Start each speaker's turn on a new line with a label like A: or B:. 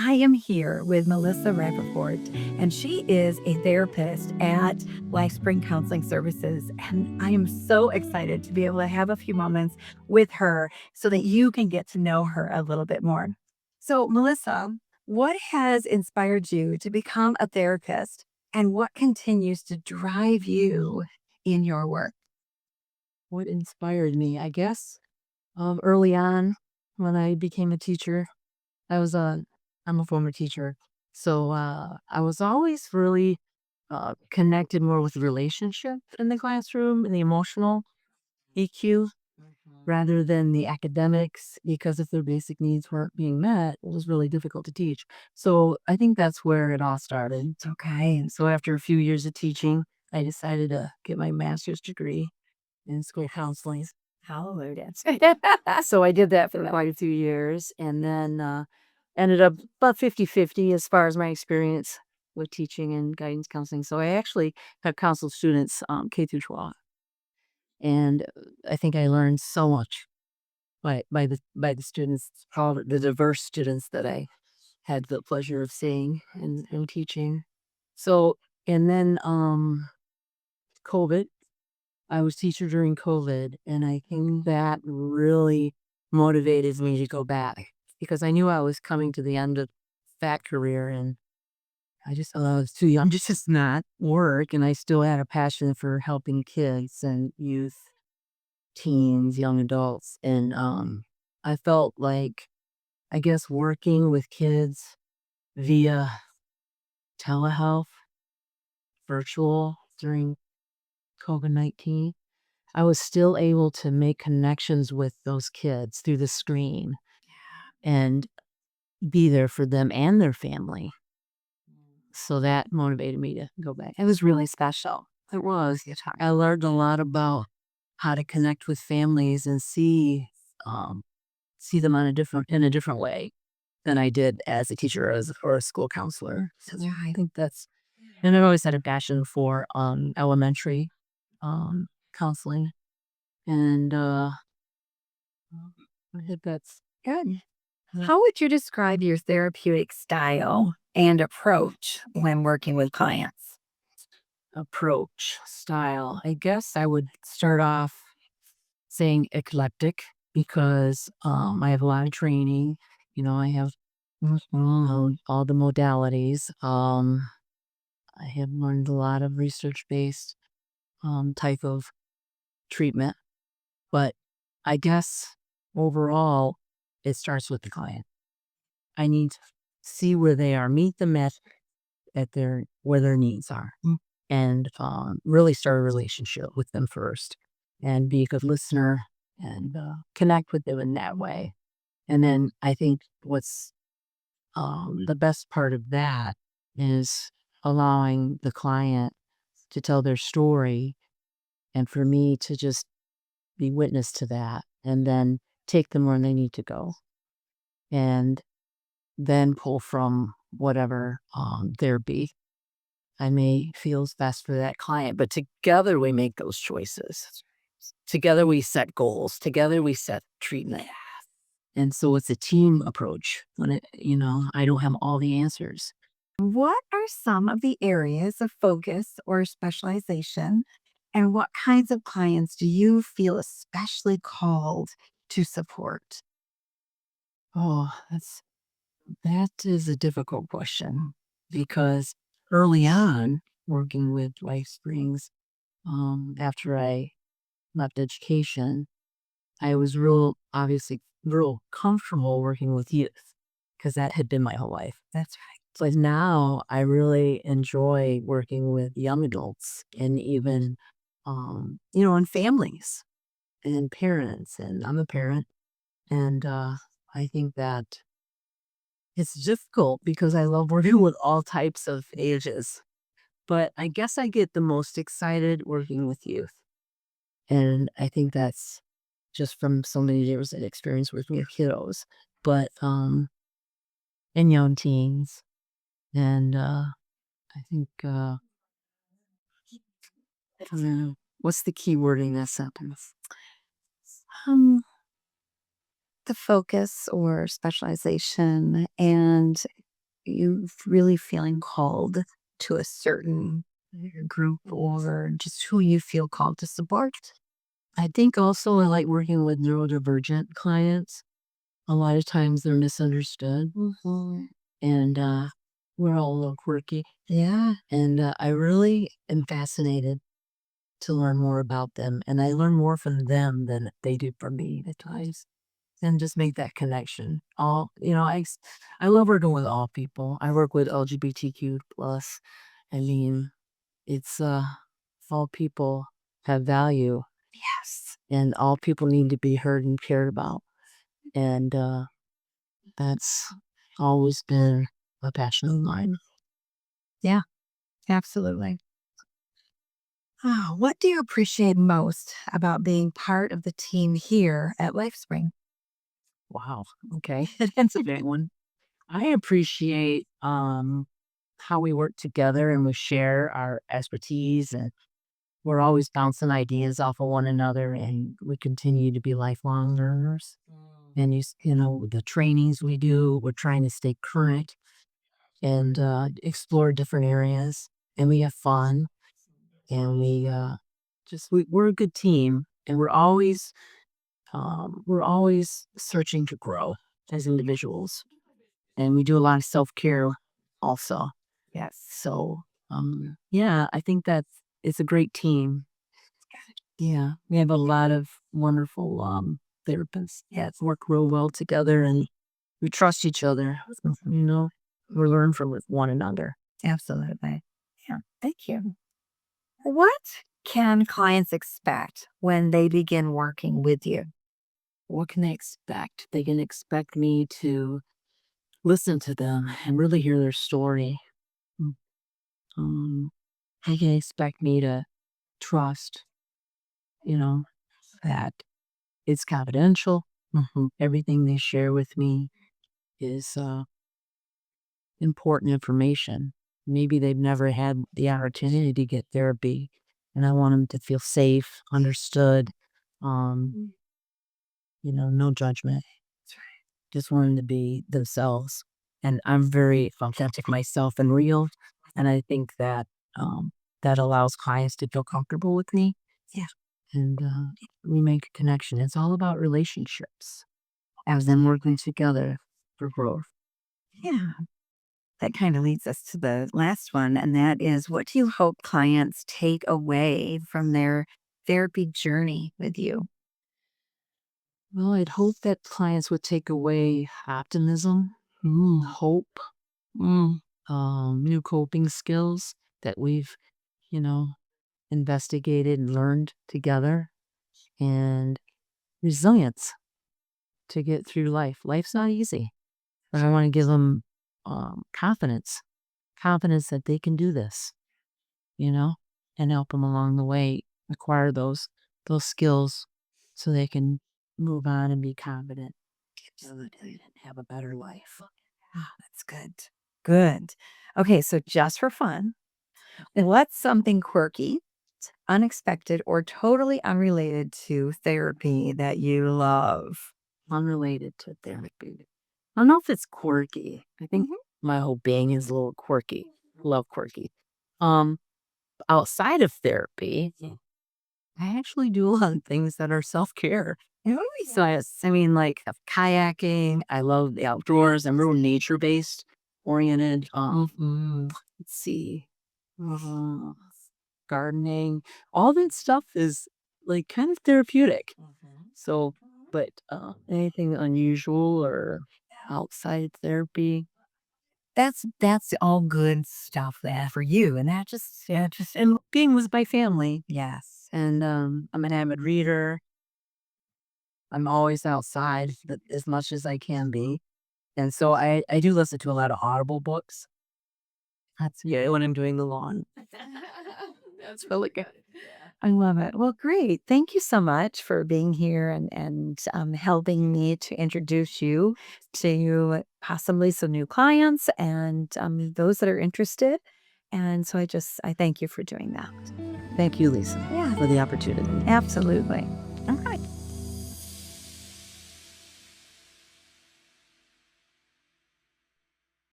A: I am here with Melissa Rappaport, and she is a therapist at LifeSpring Counseling Services. And I am so excited to be able to have a few moments with her so that you can get to know her a little bit more. So, Melissa, what has inspired you to become a therapist, and what continues to drive you in your work?
B: What inspired me? I guess early on when I became a teacher, I was a I'm a former teacher, so I was always really connected more with relationship in the classroom and the emotional EQ rather than the academics. Because if their basic needs weren't being met, it was really difficult to teach. So I think that's where it all started.
A: Okay.
B: So after a few years of teaching, I decided to get my master's degree in school counseling.
A: Hallelujah.
B: So I did that for quite a few years and then ended up about 50-50 as far as my experience with teaching and guidance counseling. So I actually have counseled students K through 12. And I think I learned so much by the students, all the diverse students that I had the pleasure of seeing and teaching. So and then COVID. I was teacher during COVID, and I think that really motivated me to go back because I knew I was coming to the end of that career, and I just thought I was too young to just not work, and I still had a passion for helping kids and youth, teens, young adults, and I felt like I guess working with kids via telehealth, virtual during COVID-19. I was still able to make connections with those kids through the screen and be there for them and their family. So that motivated me to go back. It was really special. It was. I learned a lot about how to connect with families and see them on in a different way than I did as a teacher or a school counselor. So yeah, I think that's and I've always had a passion for elementary counseling and I think that's
A: Good.
B: the
A: How would you describe your therapeutic style and approach when working with clients?
B: approach style. I guess I would start off saying eclectic because I have a lot of training. I have all the modalities. I have learned a lot of research based type of treatment, but I guess overall it starts with the client. I need to see where they are, meet them at their where their needs are, and really start a relationship with them first, and be a good listener and connect with them in that way. And then I think what's the best part of that is allowing the client to tell their story, and for me to just be witness to that, and then take them where they need to go, and then pull from whatever therapy I may feel is best for that client. But together we make those choices. Together we set goals. Together we set treatment. And so it's a team approach when I don't have all the answers.
A: What are some of the areas of focus or specialization, and what kinds of clients do you feel especially called to support?
B: Oh, that is a difficult question because early on working with Life Springs, after I left education, I was obviously real comfortable working with youth because that had been my whole life.
A: That's
B: But now I really enjoy working with young adults and even, and families and parents. And I'm a parent. And I think that it's difficult because I love working with all types of ages. But I guess I get the most excited working with youth. And I think that's just from so many years of experience working with kiddos, but and young teens. And I think I don't know what's the key word in that sentence.
A: Um, the focus or specialization and you really feeling called to a certain group or just who you feel called to support?
B: I think also I like working with neurodivergent clients. A lot of times they're misunderstood, and we're all a little quirky.
A: Yeah.
B: And I really am fascinated to learn more about them, and I learn more from them than they do from me at times. And just make that connection. I love working with all people. I work with LGBTQ plus. I mean, it's all people have value,
A: Yes.
B: and all people need to be heard and cared about. And that's always been a passion of mine.
A: Yeah, absolutely. Oh, what do you appreciate most about being part of the team here at LifeSpring?
B: Wow. Okay. That's a big one. I appreciate how we work together and we share our expertise, and we're always bouncing ideas off of one another, and we continue to be lifelong learners. And the trainings we do, we're trying to stay current and explore different areas, and we have fun, and we're a good team, and we're always searching to grow as individuals, and we do a lot of self-care also.
A: Yes.
B: So, yeah, I think that it's a great team. Yeah, we have a lot of wonderful therapists that work real well together, and we trust each other. We learn from one another.
A: Absolutely. Yeah. Thank you. What can clients expect when they begin working with you?
B: What can they expect? They can expect me to listen to them and really hear their story. Mm, they can expect me to trust, you know, that it's confidential. Everything they share with me is important information. Maybe they've never had the opportunity to get therapy, and I want them to feel safe, understood, um, no judgment. Just want them to be themselves. And I'm very authentic myself and real. And I think that that allows clients to feel comfortable with me.
A: Yeah.
B: And we make a connection. It's all about relationships as them working together for growth.
A: Yeah. That kind of leads us to the last one, and that is what do you hope clients take away from their therapy journey with you?
B: Well, I'd hope that clients would take away optimism, hope, new coping skills that we've, you know, investigated and learned together, and resilience to get through life. Life's not easy, but I want to give them confidence that they can do this, you know, and help them along the way acquire those skills so they can move on and be confident, get good, and have a better life.
A: Ah, that's good. Good. Okay, so just for fun, what's something quirky, unexpected, or totally unrelated to therapy that you love?
B: Unrelated to therapy. I don't know if it's quirky. I think
A: Mhm.
B: my whole being is a little quirky. Love quirky. Um, Outside of therapy, I actually do a lot of things that are self-care. So I mean, like kayaking. I love the outdoors. I'm real nature-based oriented. Let's see. Uh, Gardening. All that stuff is like kind of therapeutic. So, but anything unusual or outside therapy?
A: That's all good stuff there for you, and that just yeah, just
B: And being with my family.
A: yes.
B: And I'm an avid reader. I'm always outside as much as I can be. And so I do listen to a lot of Audible books. That's yeah, when I'm doing the lawn. That's really good.
A: I love it. Well, great. Thank you so much for being here and helping me to introduce you to possibly some new clients and those that are interested. And so I thank you for doing that.
B: Thank you, Lisa,
A: Yeah,
B: for the opportunity.
A: absolutely.